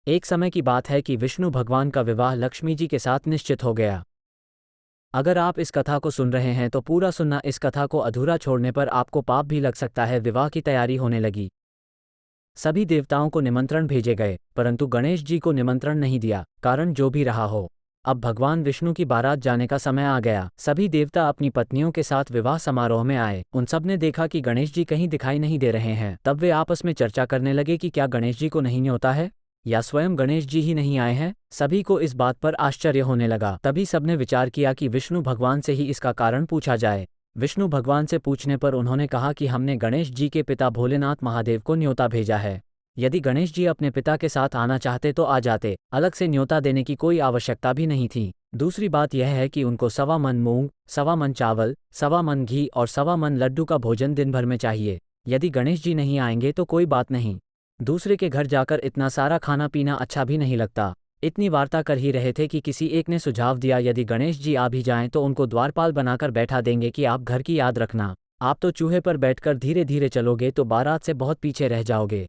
एक समय की बात है कि विष्णु भगवान का विवाह लक्ष्मी जी के साथ निश्चित हो गया। अगर आप इस कथा को सुन रहे हैं तो पूरा सुनना, इस कथा को अधूरा छोड़ने पर आपको पाप भी लग सकता है। विवाह की तैयारी होने लगी। सभी देवताओं को निमंत्रण भेजे गए, परंतु गणेश जी को निमंत्रण नहीं दिया। कारण जो भी रहा हो, अब भगवान विष्णु की बारात जाने का समय आ गया। सभी देवता अपनी पत्नियों के साथ विवाह समारोह में आए। उन सब ने देखा कि गणेश जी कहीं दिखाई नहीं दे रहे हैं। तब वे आपस में चर्चा करने लगे कि क्या गणेश जी को नहीं न्योता है, या स्वयं गणेश जी ही नहीं आए हैं। सभी को इस बात पर आश्चर्य होने लगा। तभी सबने विचार किया कि विष्णु भगवान से ही इसका कारण पूछा जाए। विष्णु भगवान से पूछने पर उन्होंने कहा कि हमने गणेश जी के पिता भोलेनाथ महादेव को न्योता भेजा है। यदि गणेश जी अपने पिता के साथ आना चाहते तो आ जाते, अलग से न्योता देने की कोई आवश्यकता भी नहीं थी। दूसरी बात यह है कि उनको 1.25 मन मूंग, 1.25 मन चावल, 1.25 मन घी और 1.25 मन लड्डू का भोजन दिन भर में चाहिए। यदि गणेश जी नहीं आएंगे तो कोई बात नहीं, दूसरे के घर जाकर इतना सारा खाना पीना अच्छा भी नहीं लगता। इतनी वार्ता कर ही रहे थे कि किसी एक ने सुझाव दिया, यदि गणेश जी आ भी जाएं तो उनको द्वारपाल बनाकर बैठा देंगे कि आप घर की याद रखना। आप तो चूहे पर बैठकर धीरे धीरे चलोगे तो बारात से बहुत पीछे रह जाओगे।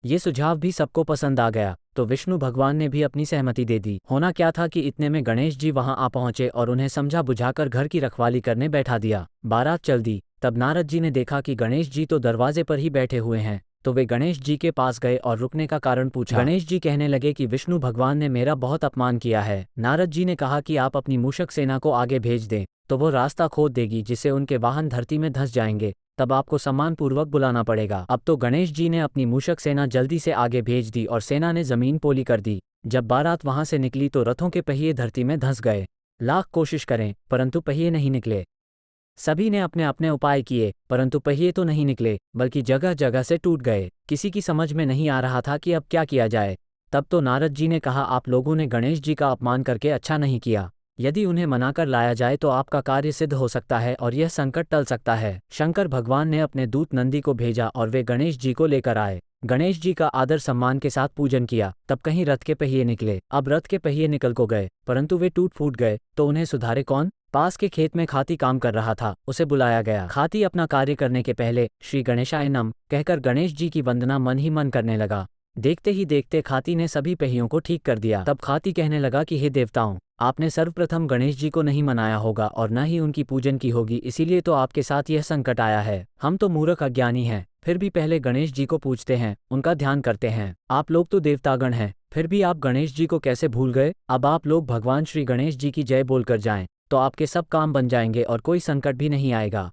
ये सुझाव भी सबको पसंद आ गया, तो विष्णु भगवान ने भी अपनी सहमति दे दी। होना क्या था कि इतने में गणेश जी वहां आ पहुंचे और उन्हें समझा बुझाकर घर की रखवाली करने बैठा दिया। बारात चल दी। तब नारद जी ने देखा कि गणेश जी तो दरवाजे पर ही बैठे हुए हैं, तो वे गणेश जी के पास गए और रुकने का कारण पूछा। गणेश जी कहने लगे कि विष्णु भगवान ने मेरा बहुत अपमान किया है। नारद जी ने कहा कि आप अपनी मूषक सेना को आगे भेज दें, तो वो रास्ता खोद देगी जिससे उनके वाहन धरती में धंस जाएंगे। तब आपको सम्मानपूर्वक बुलाना पड़ेगा। अब तो गणेश जी ने अपनी मूषक सेना जल्दी से आगे भेज दी और सेना ने जमीन पोली कर दी। जब बारात वहां से निकली तो रथों के पहिए धरती में धंस गए। लाख कोशिश करें परंतु पहिए नहीं निकले। सभी ने अपने अपने उपाय किए, परंतु पहिए तो नहीं निकले, बल्कि जगह जगह से टूट गए। किसी की समझ में नहीं आ रहा था कि अब क्या किया जाए। तब तो नारद जी ने कहा, आप लोगों ने गणेश जी का अपमान करके अच्छा नहीं किया। यदि उन्हें मनाकर लाया जाए तो आपका कार्य सिद्ध हो सकता है और यह संकट टल सकता है। शंकर भगवान ने अपने दूत नंदी को भेजा और वे गणेश जी को लेकर आए। गणेश जी का आदर सम्मान के साथ पूजन किया। तब कहीं रथ के पहिए निकले। अब रथ के पहिए निकल को गए, परंतु वे टूट फूट गए, तो उन्हें सुधारे कौन। पास के खेत में खाती काम कर रहा था, उसे बुलाया गया। खाती अपना कार्य करने के पहले श्री गणेशाय नमः कहकर गणेश जी की वंदना मन ही मन करने लगा। देखते ही देखते खाती ने सभी पहियों को ठीक कर दिया। तब खाती कहने लगा कि हे देवताओं, आपने सर्वप्रथम गणेश जी को नहीं मनाया होगा और न ही उनकी पूजन की होगी, इसीलिए तो आपके साथ यह संकट आया है। हम तो मूर्ख अज्ञानी हैं, फिर भी पहले गणेश जी को पूजते हैं, उनका ध्यान करते हैं। आप लोग तो देवतागण हैं, फिर भी आप गणेश जी को कैसे भूल गए। अब आप लोग भगवान श्री गणेश जी की जय बोलकर जाएं, तो आपके सब काम बन जाएंगे और कोई संकट भी नहीं आएगा।